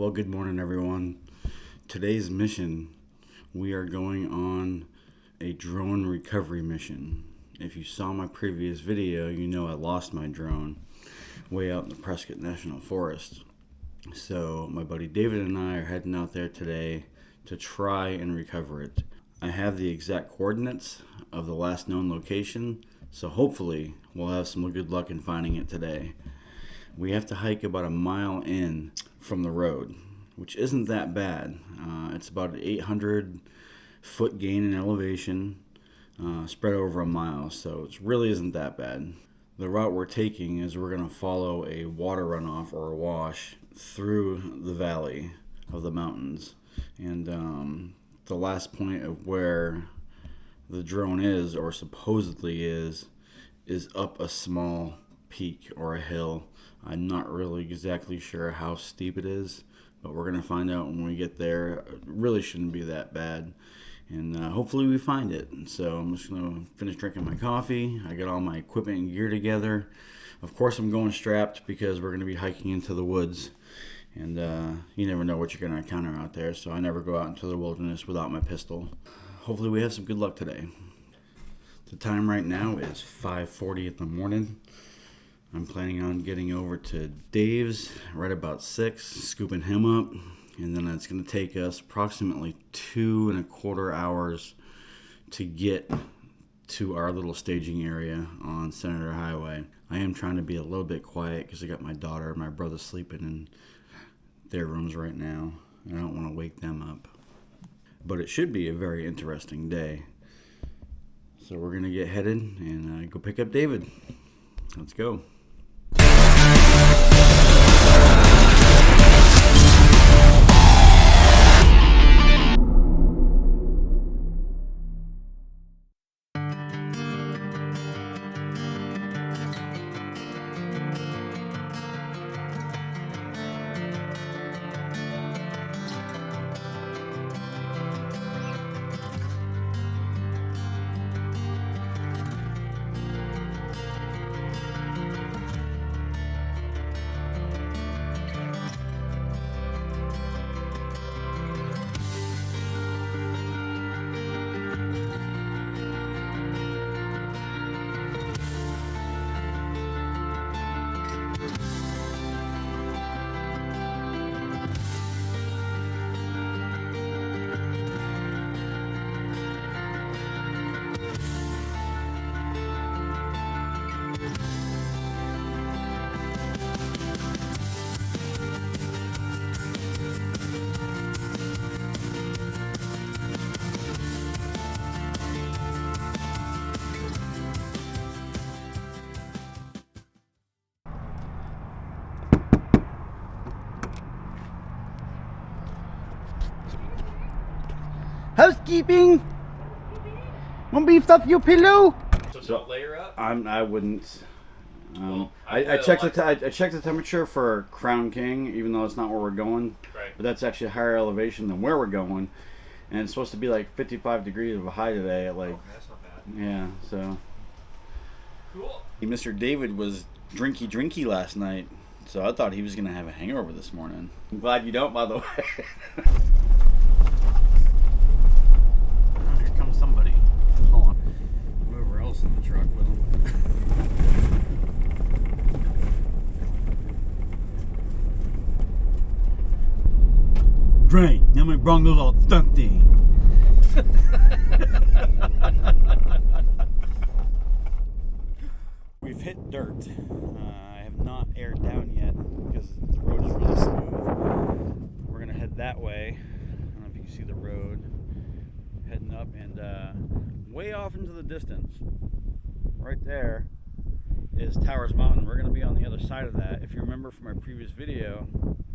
Well, good morning, everyone. Today's mission, we are going on a drone recovery mission. If you saw my previous video, you know I lost my drone way out in the Prescott National Forest. So my buddy David and I are heading out there today to try and recover it. I have the exact coordinates of the last known location, so hopefully we'll have some good luck in finding it today. We have to hike about a mile in from the road, which isn't that bad. It's about an 800 foot gain in elevation, spread over a mile, so it really isn't that bad. The route we're taking is we're going to follow a water runoff or a wash through the valley of the mountains, and the last point of where the drone is, or supposedly is up a small peak or a hill. I'm not really exactly sure how steep it is, but we're going to find out when we get there. It really shouldn't be that bad, and hopefully we find it. So I'm just going to finish drinking my coffee. I got all my equipment and gear together. Of course I'm going strapped because we're going to be hiking into the woods, and you never know what you're going to encounter out there, so I never go out into the wilderness without my pistol. Hopefully we have some good luck today. The time right now is 5:40 in the morning. I'm planning on getting over to Dave's right about 6, scooping him up, and then it's going to take us approximately 2.25 hours to get to our little staging area on Senator Highway. I am trying to be a little bit quiet because I got my daughter and my brother sleeping in their rooms right now, and I don't want to wake them up. But it should be a very interesting day. So we're going to get headed and go pick up David. Let's go. Housekeeping. Want me to stuff your pillow? So don't layer up. I wouldn't. Well, I checked the temperature for Crown King, even though it's not where we're going. Right. But that's actually a higher elevation than where we're going, and it's supposed to be like 55 degrees of a high today. At like, Okay, that's not bad. yeah. So. Cool. Mr. David was drinky last night, so I thought he was gonna have a hangover this morning. I'm glad you don't, by the way. Here comes somebody. Hold on. Whoever else in the truck with him. Great. Now my Bronco's all dirty. We've hit dirt. I have not aired down yet because the road is really smooth. We're gonna head that way. I don't know if you can see the road heading up, and way off into the distance, right there, is Towers Mountain. We're gonna be on the other side of that. If you remember from my previous video,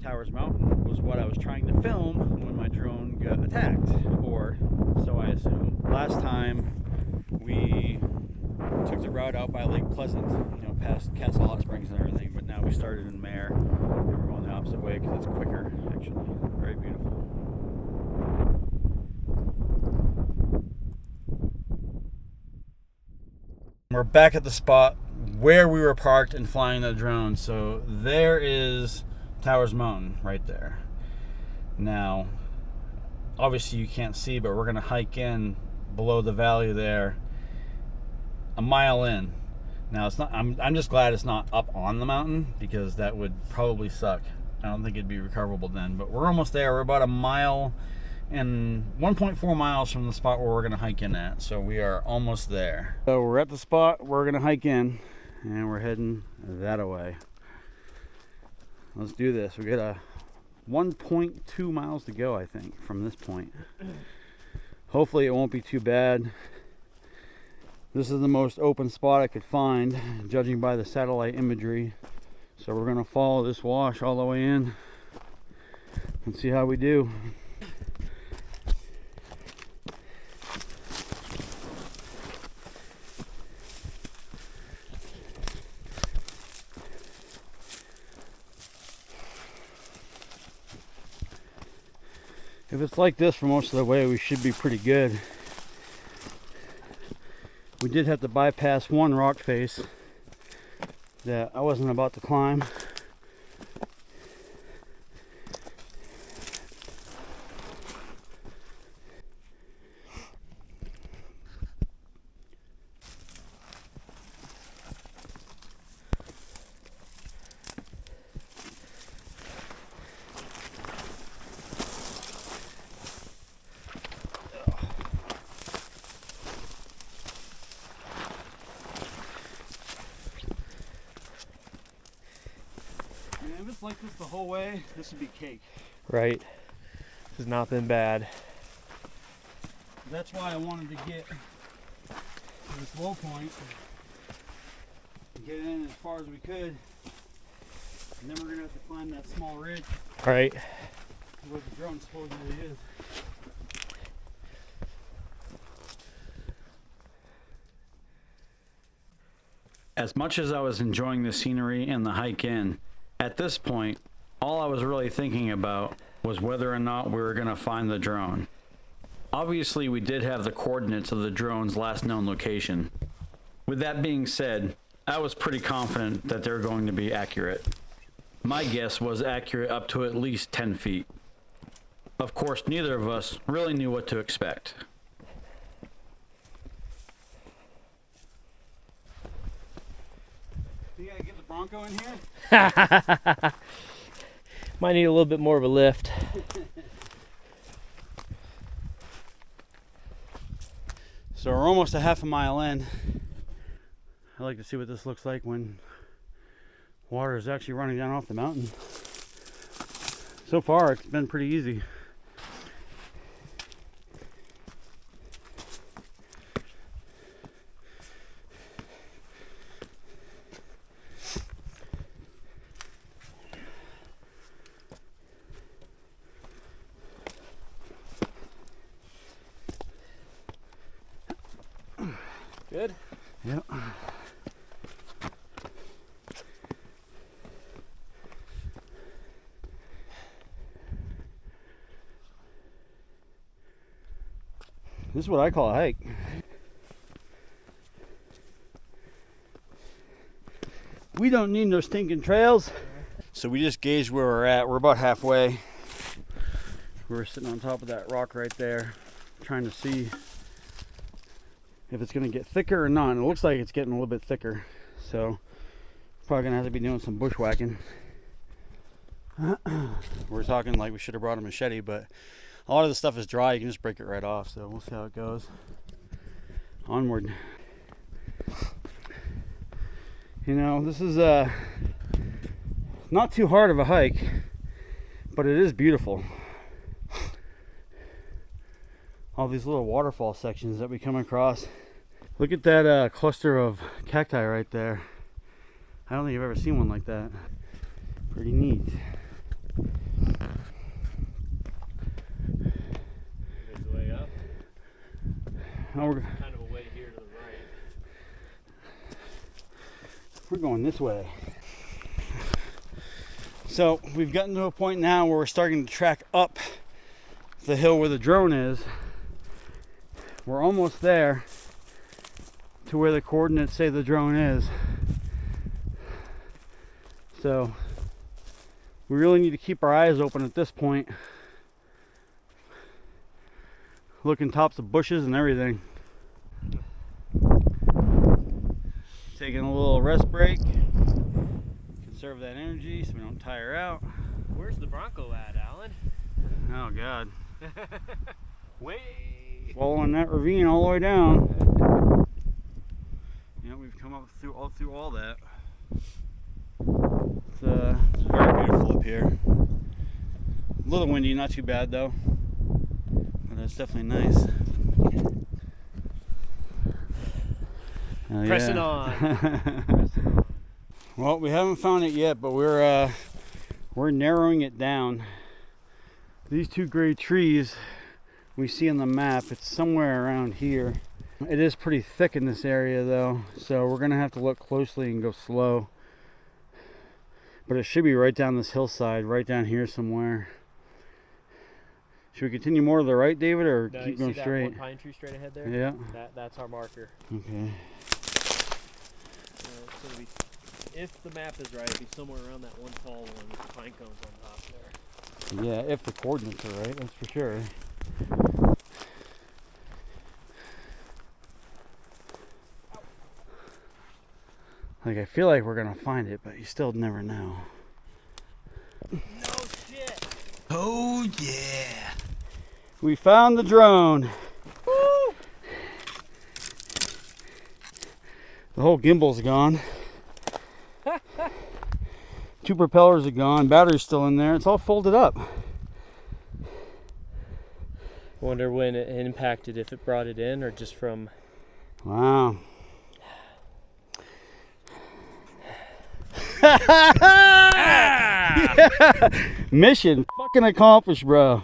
Towers Mountain was what I was trying to film when my drone got attacked, or so I assume. Last time we took the route out by Lake Pleasant, past Castle Hot Springs and everything, but now we started in Mare, and we're going the opposite way because it's quicker, actually. Very beautiful. We're back at the spot where we were parked and flying the drone. So there is Towers Mountain right there. Now, obviously you can't see, but we're gonna hike in below the valley there, a mile in. Now it's not, I'm just glad it's not up on the mountain, because that would probably suck. I don't think it'd be recoverable then, but we're almost there. We're about a mile and 1.4 miles from the spot where we're gonna hike in at. So we are almost there. So we're at the spot we're gonna hike in, and we're heading that away. Let's do this. We got a 1.2 miles to go, I think, from this point. Hopefully it won't be too bad. This is the most open spot I could find, judging by the satellite imagery. So we're gonna follow this wash all the way in and see how we do. If it's like this for most of the way, we should be pretty good. We did have to bypass one rock face that I wasn't about to climb. If it's like this the whole way, this would be cake. Right. This has not been bad. That's why I wanted to get to this low point and get in as far as we could. And then we're gonna have to climb that small ridge Right. where the drone supposedly is. As much as I was enjoying the scenery and the hike in, at this point, all I was really thinking about was whether or not we were going to find the drone. Obviously, we did have the coordinates of the drone's last known location. With that being said, I was pretty confident that they're going to be accurate. My guess was accurate up to at least 10 feet. Of course, neither of us really knew what to expect. You gotta get the Bronco in here? Might need a little bit more of a lift. So we're almost a half a mile in. I like to see what this looks like when water is actually running down off the mountain. So far, it's been pretty easy. Good? Yep. This is what I call a hike. We don't need no stinking trails. So we just gauged where we're at. We're about halfway. We're sitting on top of that rock right there, trying to see if it's going to get thicker or not. And it looks like it's getting a little bit thicker. So probably going to have to be doing some bushwhacking. We're talking like we should have brought a machete, but a lot of the stuff is dry. You can just break it right off. So we'll see how it goes. Onward. You know, this is not too hard of a hike, but it is beautiful. All these little waterfall sections that we come across. Look at that cluster of cacti right there. I don't think I've ever seen one like that. Pretty neat. There's the way up. Now we're Kind of a way here to the right. We're going this way. So we've gotten to a point now where we're starting to track up the hill where the drone is. We're almost there to where the coordinates say the drone is. So we really need to keep our eyes open at this point looking tops of bushes and everything. Taking a little rest break. Conserve that energy so we don't tire out. Where's the Bronco at, Alan? Oh God. Way. Following that ravine all the way down. Yeah, we've come up through all that. It's very beautiful up here. A little windy, not too bad though. But it's definitely nice. Pressing on. Pressing on. Well, we haven't found it yet, but we're narrowing it down. These two gray trees we see on the map, it's somewhere around here. It is pretty thick in this area though, so we're gonna have to look closely and go slow. But it should be right down this hillside, right down here somewhere. Should we continue more to the right, David, or No, keep you going see straight? that one pine tree straight ahead there? Yeah. That's our marker. Okay. It's gonna be, if the map is right, it'll be somewhere around that one tall one with the pine cones on top there. Yeah, if the coordinates are right, that's for sure. Like, I feel like we're gonna find it, but you still never know. No shit! Oh yeah! We found the drone! Woo! The whole gimbal's gone. Two propellers are gone, battery's still in there, it's all folded up. Wonder when it impacted, if it brought it in or just from... Wow. Yeah. Mission fucking accomplished, bro.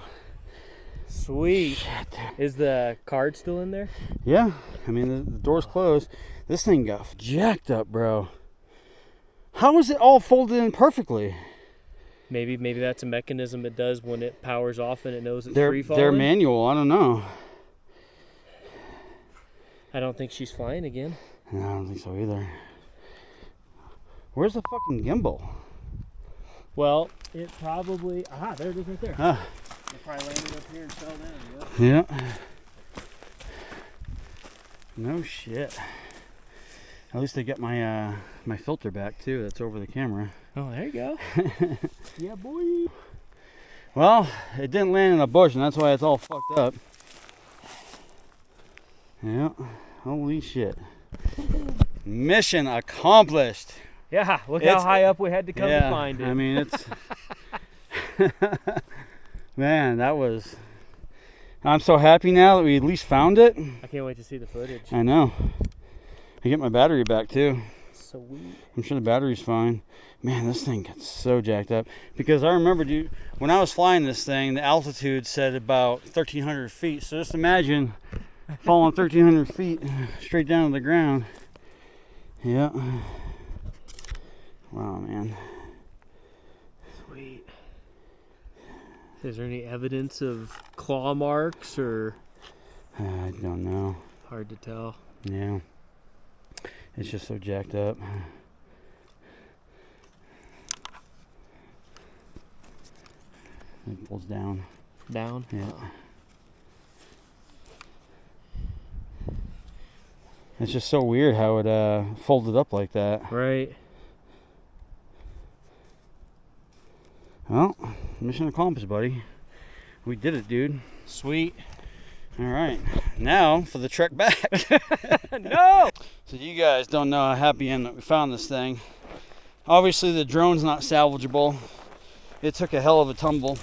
Sweet. Shit. Is the card still in there? Yeah, I mean the door's closed. This thing got jacked up, bro. How is it all folded in perfectly? Maybe that's a mechanism it does when it powers off and it knows it's Their free falling. manual, I don't know. I don't think she's flying again. No, I don't think so either. Where's the fucking gimbal? Well, it probably... Aha, there it is right there. Ah. It probably landed up here and fell down. Yeah. No shit. At least I got my my filter back too. That's over the camera. Oh, there you go. Yeah, boy. Well, it didn't land in a bush, and that's why it's all fucked up. Yeah. Holy shit. Mission accomplished. Yeah, look how high up we had to come to find it. I mean, it's... Man, that was... I'm so happy now that we at least found it. I can't wait to see the footage. I know. I get my battery back too. Sweet. I'm sure the battery's fine. Man, this thing gets so jacked up. Because I remember, dude, when I was flying this thing, the altitude said about 1,300 feet. So just imagine falling 1,300 feet straight down to the ground. Yeah. Wow, man. Sweet. Is there any evidence of claw marks or? I don't know. Hard to tell. Yeah. It's just so jacked up. It pulls down. Down? Yeah. It's just so weird how it folded up like that. Right. Well, mission accomplished, buddy. We did it, dude. Sweet. All right, now for the trek back. No! So you guys don't know how happy I am that we found this thing. Obviously the drone's not salvageable. It took a hell of a tumble.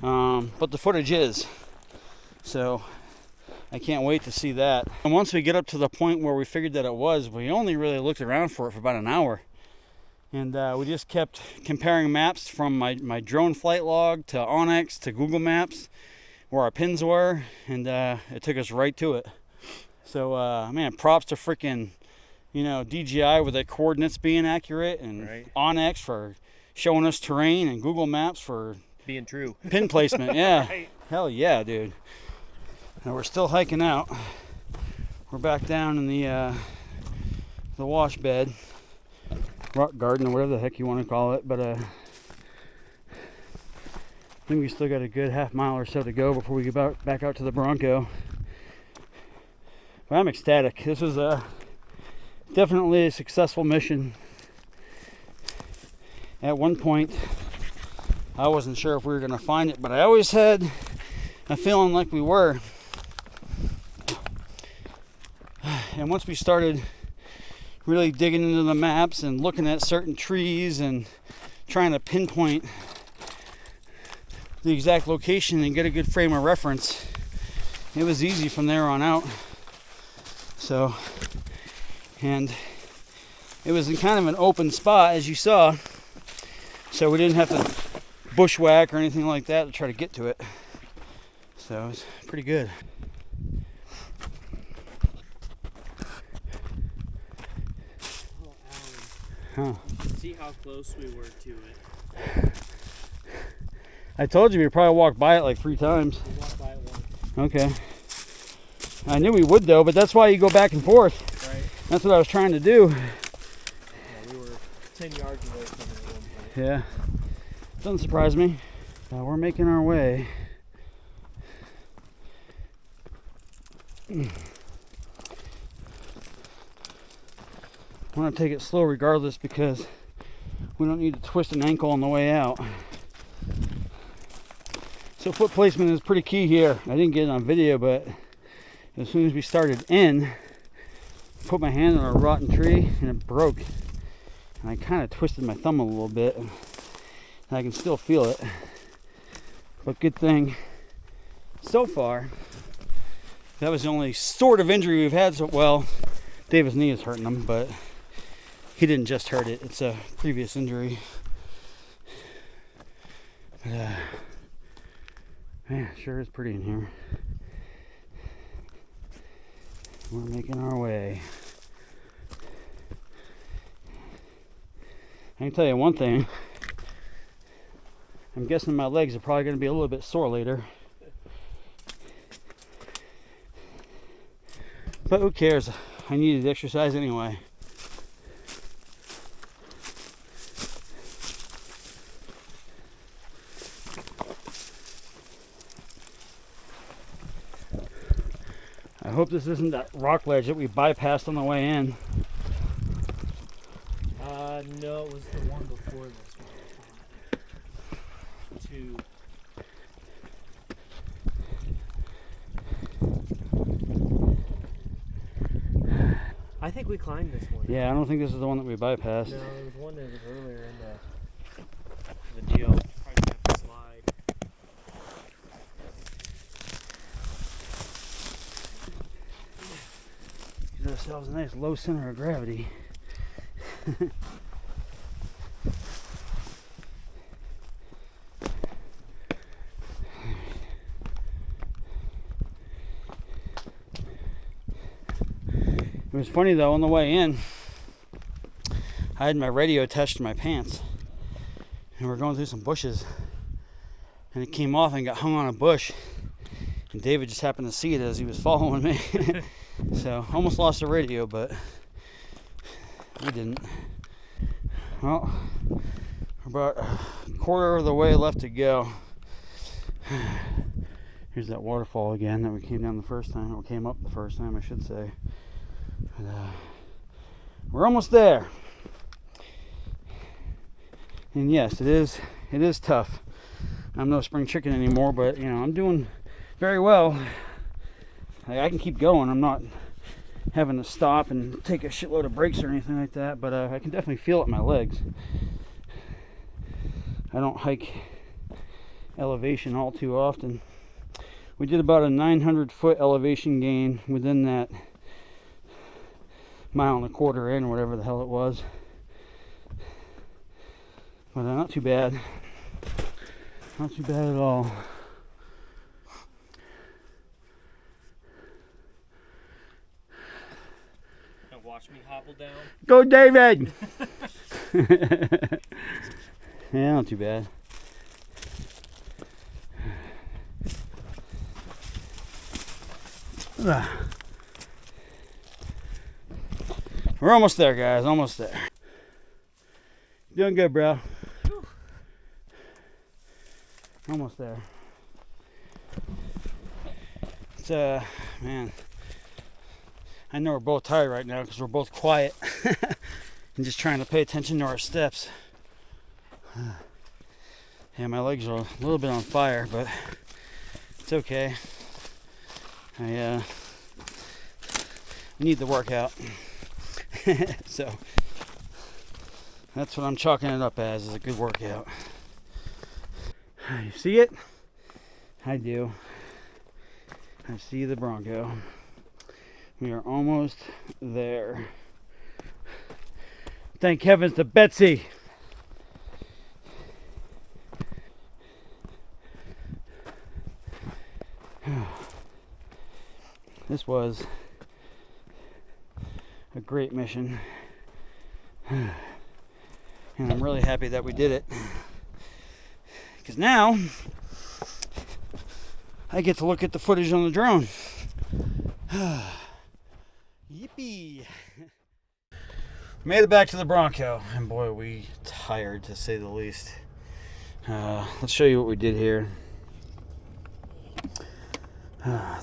But the footage is. So I can't wait to see that. And once we get up to the point where we figured that it was, we only really looked around for it for about an hour. And we just kept comparing maps from my drone flight log to Onyx to Google Maps, where our pins were, and it took us right to it. So, man, props to freaking, DJI with their coordinates being accurate, and Right. Onyx for showing us terrain, and Google Maps for Being true. pin placement. Yeah. Right. Hell yeah, dude. And we're still hiking out. We're back down in the wash bed, rock garden, or whatever the heck you want to call it. But I think we still got a good half mile or so to go before we get back out to the Bronco. But I'm ecstatic. This was definitely a successful mission. At one point, I wasn't sure if we were going to find it, but I always had a feeling like we were. And once we started really digging into the maps and looking at certain trees and trying to pinpoint the exact location and get a good frame of reference, it was easy from there on out. So, and it was in kind of an open spot, as you saw, so we didn't have to bushwhack or anything like that to try to get to it. So it was pretty good. Huh. See how close we were to it. I told you we probably walked by it like 3 times. We walked by it once. Okay. I knew we would though, but that's why you go back and forth. Right. That's what I was trying to do. Yeah, we were 10 yards away from it at one point. Yeah. Doesn't surprise me. We're making our way. I want to take it slow regardless because we don't need to twist an ankle on the way out. So foot placement is pretty key here. I didn't get it on video, but as soon as we started in, I put my hand on a rotten tree and it broke. And I kind of twisted my thumb a little bit. And I can still feel it. But good thing, so far, that was the only sort of injury we've had. So, well, David's knee is hurting him, but he didn't just hurt it. It's a previous injury. But, man, sure is pretty in here. We're making our way. I can tell you one thing. I'm guessing my legs are probably going to be a little bit sore later. But who cares? I needed exercise anyway. I hope this isn't that rock ledge that we bypassed on the way in. No, it was the one before this one. 2. I think we climbed this one. Yeah, I don't think this is the one that we bypassed. No, there was one that was earlier in the deal. Probably have to slide. Give ourselves a nice low center of gravity. It was funny though, on the way in, I had my radio attached to my pants, and we're going through some bushes, and it came off and got hung on a bush, and David just happened to see it as he was following me. So almost lost the radio, but we didn't. Well, we're about a quarter of the way left to go. Here's that waterfall again that we came down the first time, or came up the first time, I should say. But, we're almost there. And yes, it is tough. I'm no spring chicken anymore, but you know, I'm doing very well. I can keep going. I'm not having to stop and take a shitload of breaks or anything like that, but I can definitely feel it in my legs. I don't hike elevation all too often. We did about a 900-foot elevation gain within that mile and a quarter in, or whatever the hell it was. But not too bad. Not too bad at all. And watch me hobble down. Go, David! Yeah, not too bad. We're almost there, guys. Almost there. Doing good, bro. Almost there. It's man, I know we're both tired right now because we're both quiet and just trying to pay attention to our steps. Yeah, my legs are a little bit on fire, but it's okay. I need the workout. So that's what I'm chalking it up as, is a good workout. You see it? I do. I see the Bronco. We are almost there. Thank heavens to Betsy. This was a great mission. And I'm really happy that we did it. Because now I get to look at the footage on the drone. Yippee! Made it back to the Bronco, and boy, we tired to say the least. Let's show you what we did here.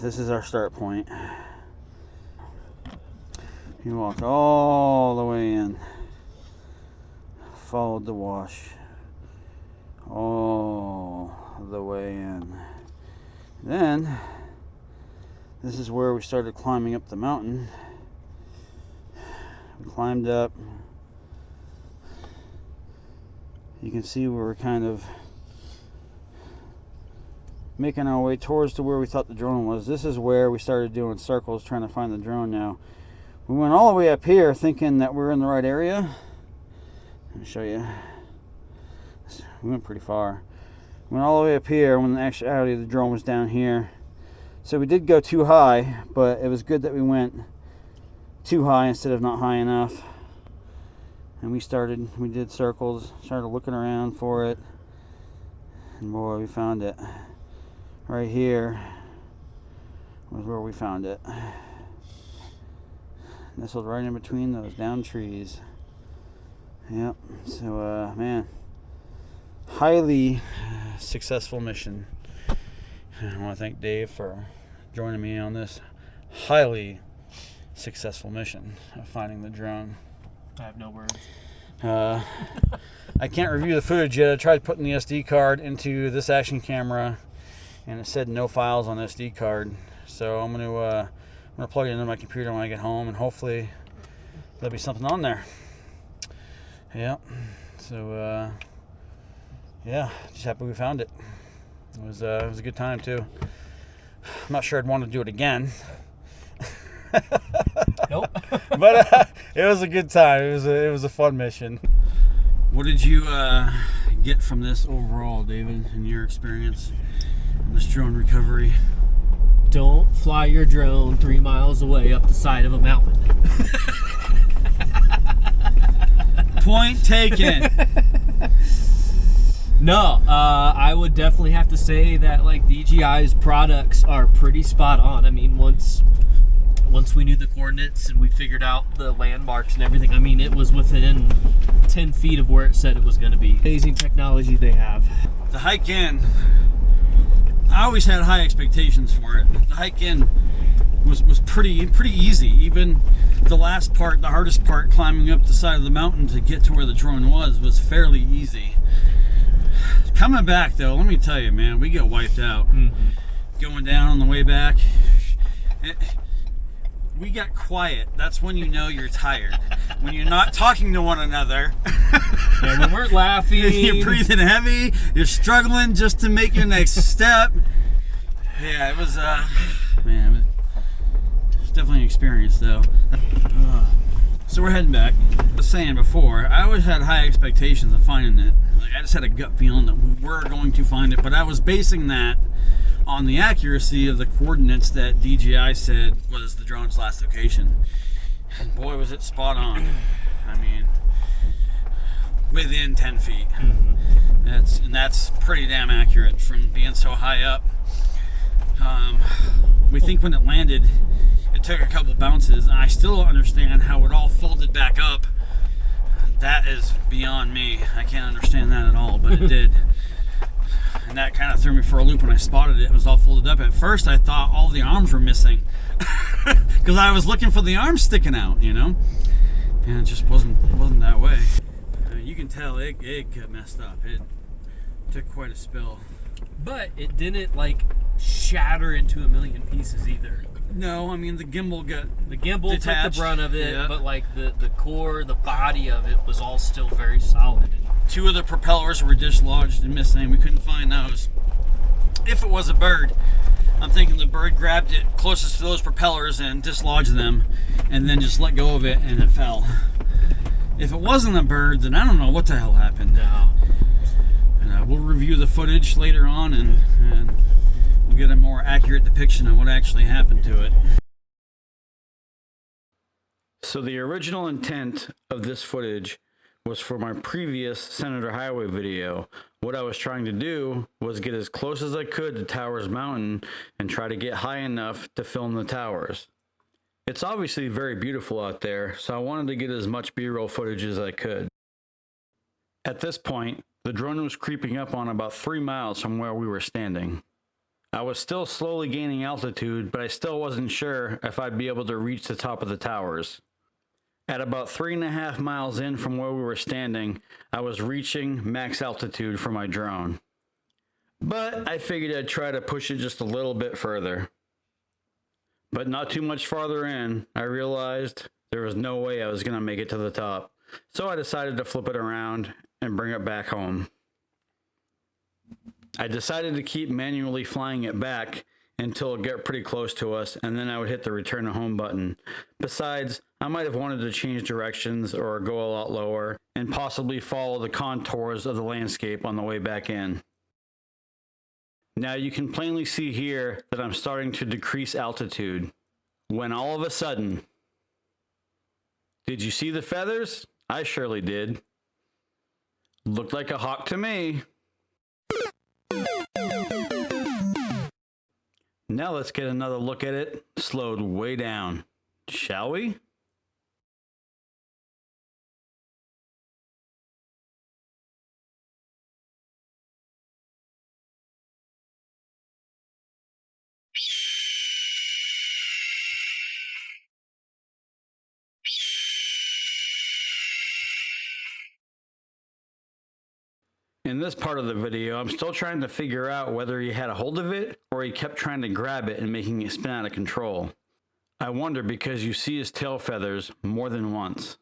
This is our start point. You walked all the way in, followed the wash all the way in. Then this is where we started climbing up the mountain. We climbed up. You can see we were kind of making our way towards to where we thought the drone was. This is where we started doing circles trying to find the drone. Now we went all the way up here thinking that we're in the right area. Let me show you. We went pretty far. Went all the way up here when actually the drone was down here. So we did go too high, but it was good that we went too high instead of not high enough. And we did circles, started looking around for it, and boy, we found it. Right here was where we found it. Nestled right in between those down trees. Yep. So, man, highly successful mission. I want to thank Dave for joining me on this highly successful mission of finding the drone. I have no words. I can't review the footage yet. I tried putting the SD card into this action camera, and it said no files on SD card. So I'm gonna plug it into my computer when I get home, and hopefully there'll be something on there. Yeah. So yeah, just happy we found it. It was a good time too. I'm not sure I'd want to do it again. Nope. But it was a good time. It was a fun mission. What did you get from this overall, David, in your experience in this drone recovery? Don't fly your drone 3 miles away up the side of a mountain. Point taken. No, I would definitely have to say that like DJI's products are pretty spot on. I mean, once we knew the coordinates and we figured out the landmarks and everything, I mean, it was within 10 feet of where it said it was going to be. Amazing technology they have. The hike in, I always had high expectations for it. The hike in was pretty easy. Even the last part, the hardest part, climbing up the side of the mountain to get to where the drone was fairly easy. Coming back though, let me tell you, man, we got wiped out. Going down on the way back, we got quiet. That's when you know you're tired. When you're not talking to one another. Yeah, when we're laughing. You're breathing heavy. You're struggling just to make your next step. Yeah, it was, man, it was definitely an experience though. So we're heading back. I was saying before, I always had high expectations of finding it. Like, I just had a gut feeling that we were going to find it, but I was basing that on the accuracy of the coordinates that DJI said was the drone's last location. And boy, was it spot on. I mean, within 10 feet. That's pretty damn accurate from being so high up. We think when it landed, it took a couple bounces, and I still don't understand how it all folded back up. That is beyond me. I can't understand that at all, but it did. and that kind of threw me for a loop when I spotted it. It was all folded up. At first, I thought all the arms were missing because I was looking for the arms sticking out, you know, and it just wasn't that way. You can tell it got messed up. It took quite a spill. But it didn't like shatter into a million pieces either. No, I mean the gimbal got Took the brunt of it, yeah. but like the core, the body of it was all still very solid. Two of the propellers were dislodged and missing. We couldn't find those. If it was a bird, I'm thinking the bird grabbed it closest to those propellers and dislodged them, and then just let go of it and it fell. If it wasn't a bird, then I don't know what the hell happened. No. We'll review the footage later on and we'll get a more accurate depiction of what actually happened to it. So the original intent of this footage was for my previous Senator Highway video. What I was trying to do was get as close as I could to Towers Mountain and try to get high enough to film the towers. It's obviously very beautiful out there, so I wanted to get as much B-roll footage as I could. At this point, the drone was creeping up on about 3 miles from where we were standing. I was still slowly gaining altitude, but I still wasn't sure if I'd be able to reach the top of the towers. At about 3.5 miles in from where we were standing, I was reaching max altitude for my drone. But I figured I'd try to push it just a little bit further. But not too much farther in, I realized there was no way I was going to make it to the top. So I decided to flip it around and bring it back home. I decided to keep manually flying it back until it got pretty close to us, and then I would hit the return to home button. Besides, I might have wanted to change directions or go a lot lower and possibly follow the contours of the landscape on the way back in. Now you can plainly see here that I'm starting to decrease altitude when all of a sudden, did you see the feathers? I surely did. Looked like a hawk to me. Now let's get another look at it, slowed way down, shall we? In this part of the video, I'm still trying to figure out whether he had a hold of it or he kept trying to grab it and making it spin out of control. I wonder because you see his tail feathers more than once.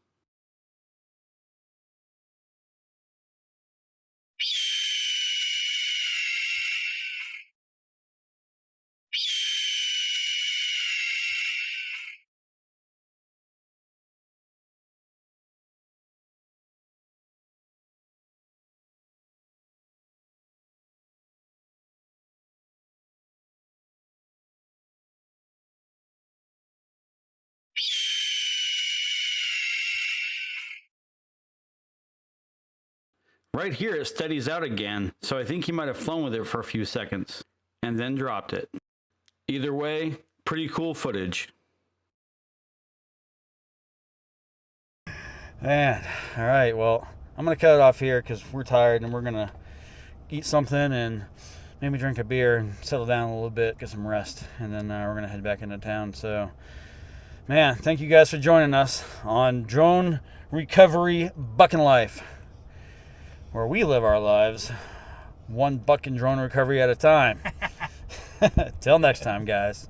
Right here it steadies out again, so I think he might have flown with it for a few seconds and then dropped it. Either way, pretty cool footage. Man, all right, well, I'm gonna cut it off here because we're tired and we're gonna eat something and maybe drink a beer and settle down a little bit, get some rest, and then we're gonna head back into town. So, man, thank you guys for joining us on Drone Recovery Bucking Life, where we live our lives one bucking drone recovery at a time. Till next time, guys.